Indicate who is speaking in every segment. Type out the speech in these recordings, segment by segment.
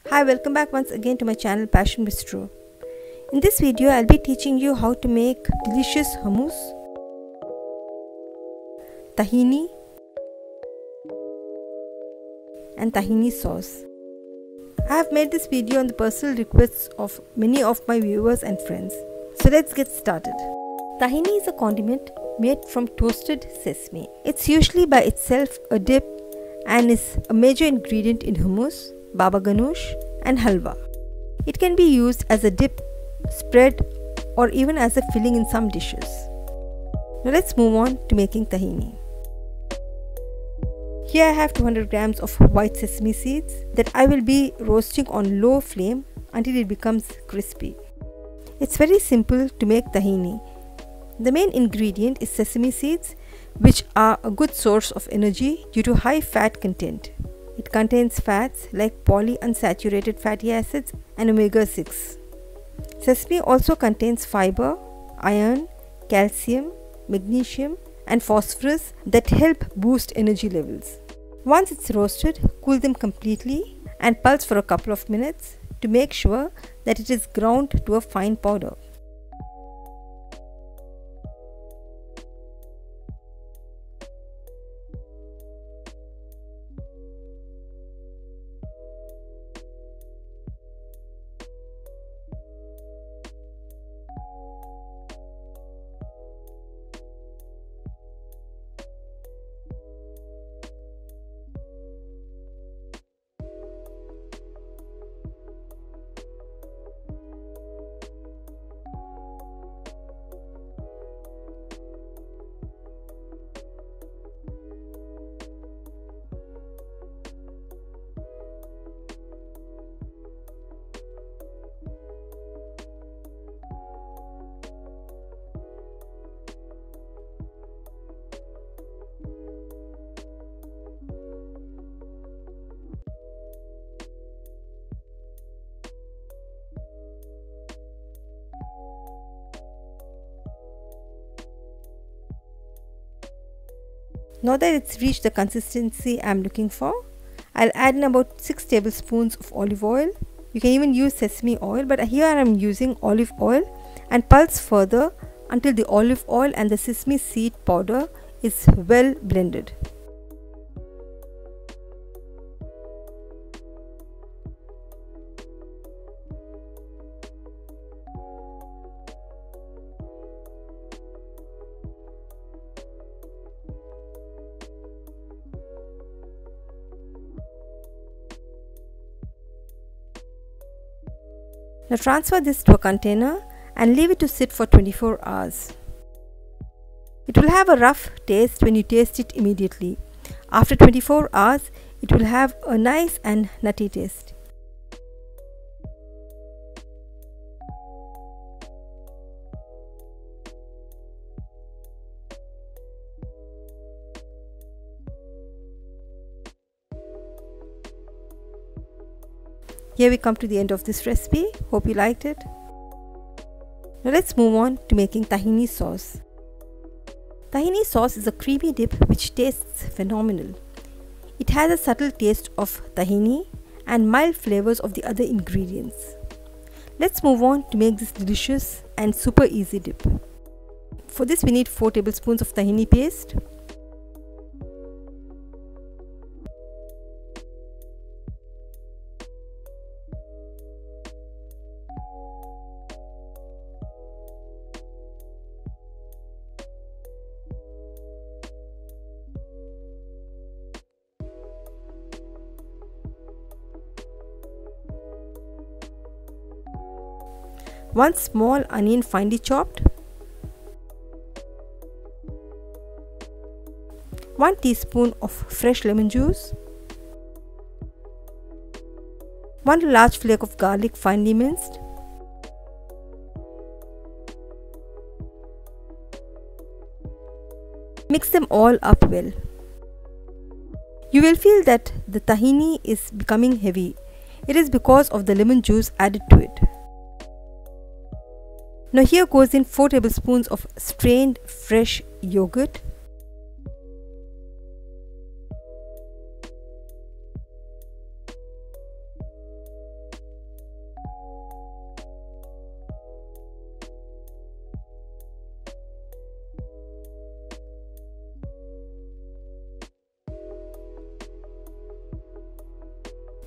Speaker 1: Hi, welcome back once again to my channel Passion Bistro. In this video, I'll be teaching you how to make delicious hummus, tahini and tahini sauce. I have made this video on the personal requests of many of my viewers and friends. So let's get started. Tahini is a condiment made from toasted sesame. It's usually by itself a dip and is a major ingredient in hummus, baba ganoush and halwa. It can be used as a dip, spread or even as a filling in some dishes. Now let's move on to making tahini. Here I have 200 grams of white sesame seeds that I will be roasting on low flame until it becomes crispy. It's very simple to make tahini. The main ingredient is sesame seeds, which are a good source of energy due to high fat content. It contains fats like polyunsaturated fatty acids and omega-6. Sesame also contains fiber, iron, calcium, magnesium and phosphorus that help boost energy levels. Once it's roasted, cool them completely and pulse for a couple of minutes to make sure that it is ground to a fine powder. Now that it's reached the consistency I'm looking for, I'll add in about 6 tablespoons of olive oil. You can even use sesame oil, but here I'm using olive oil, and pulse further until the olive oil and the sesame seed powder is well blended. Now transfer this to a container and leave it to sit for 24 hours. It will have a rough taste when you taste it immediately. After 24 hours, it will have a nice and nutty taste. Here we come to the end of this recipe. Hope you liked it. Now let's move on to making tahini sauce. Tahini sauce is a creamy dip which tastes phenomenal. It has a subtle taste of tahini and mild flavors of the other ingredients. Let's move on to make this delicious and super easy dip. For this we need 4 tablespoons of tahini paste, one small onion finely chopped, 1 teaspoon of fresh lemon juice, 1 large flake of garlic finely minced, mix them all up well. You will feel that the tahini is becoming heavy. It is because of the lemon juice added to it. Now here goes in 4 tablespoons of strained fresh yogurt,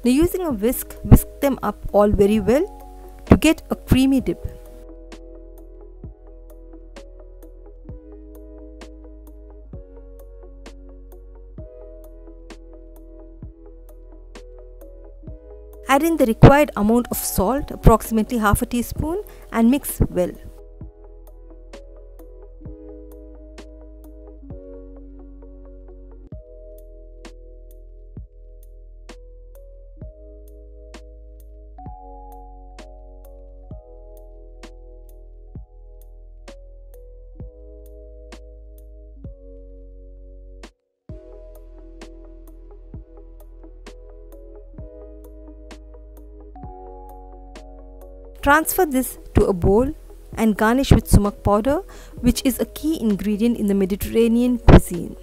Speaker 1: Now using a whisk them up all very well to get a creamy dip. Add in the required amount of salt, approximately half a teaspoon, and mix well. Transfer this to a bowl and garnish with sumac powder, which is a key ingredient in the Mediterranean cuisine.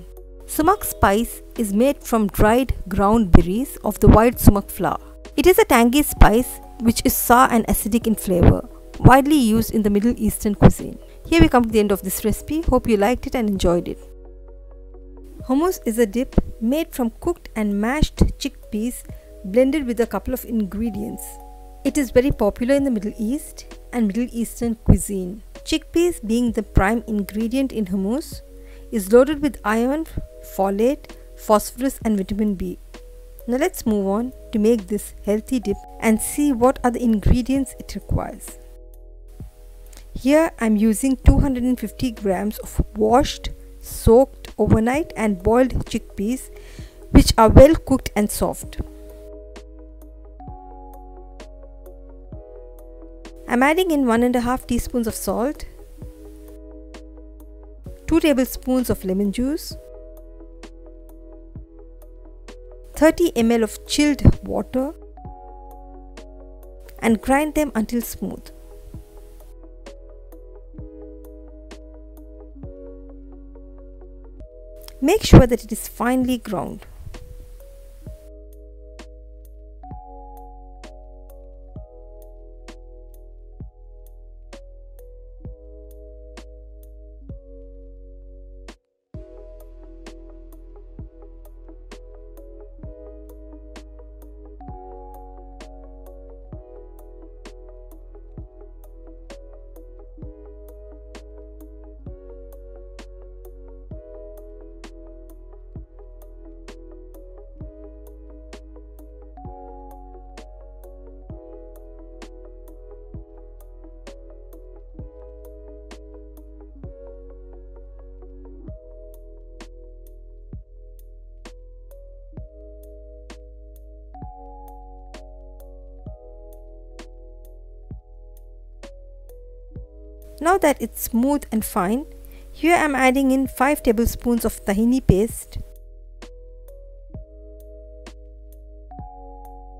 Speaker 1: Sumac spice is made from dried ground berries of the white sumac flower. It is a tangy spice which is sour and acidic in flavor, widely used in the Middle Eastern cuisine. Here we come to the end of this recipe. Hope you liked it and enjoyed it. Hummus is a dip made from cooked and mashed chickpeas blended with a couple of ingredients. It is very popular in the Middle East and Middle Eastern cuisine. Chickpeas, being the prime ingredient in hummus, is loaded with iron, folate, phosphorus and vitamin B. Now let's move on to make this healthy dip and see what are the ingredients it requires. Here I am using 250 grams of washed, soaked overnight and boiled chickpeas, which are well cooked and soft. I am adding in 1.5 teaspoons of salt, 2 tablespoons of lemon juice, 30 ml of chilled water, and grind them until smooth. Make sure that it is finely ground. Now that it's smooth and fine, here I am adding in 5 tablespoons of tahini paste,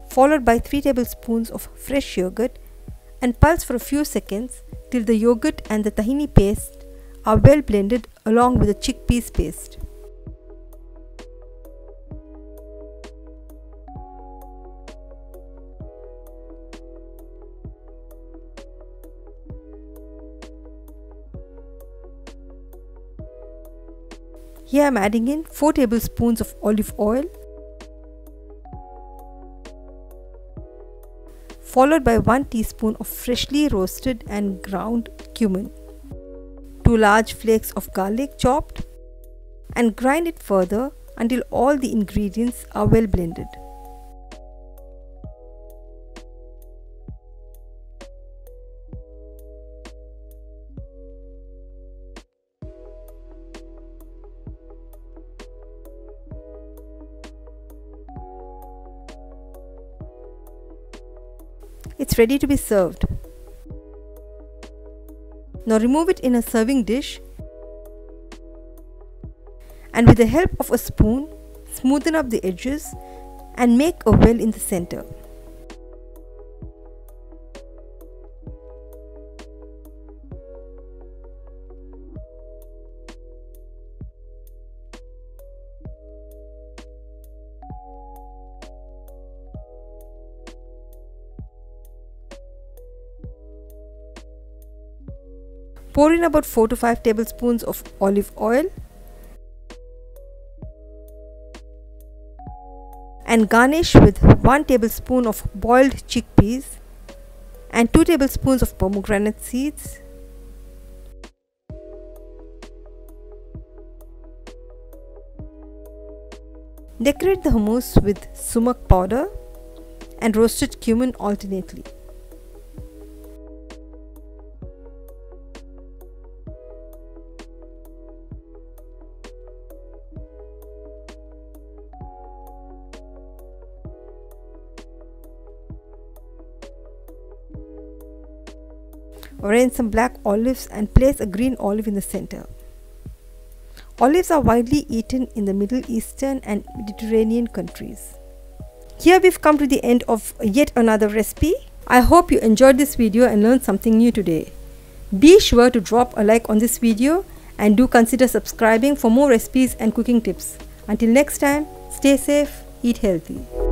Speaker 1: followed by 3 tablespoons of fresh yogurt, and pulse for a few seconds till the yogurt and the tahini paste are well blended along with the chickpeas paste. Here I am adding in 4 tablespoons of olive oil, followed by 1 teaspoon of freshly roasted and ground cumin, 2 large flakes of garlic chopped, and grind it further until all the ingredients are well blended. It's ready to be served. Now remove it in a serving dish and with the help of a spoon, smoothen up the edges and make a well in the center. Pour in about 4 to 5 tablespoons of olive oil and garnish with 1 tablespoon of boiled chickpeas and 2 tablespoons of pomegranate seeds. Decorate the hummus with sumac powder and roasted cumin alternately. Arrange some black olives and place a green olive in the center. Olives are widely eaten in the Middle Eastern and Mediterranean countries. Here we've come to the end of yet another recipe. I hope you enjoyed this video and learned something new today. Be sure to drop a like on this video and do consider subscribing for more recipes and cooking tips. Until next time, stay safe, eat healthy.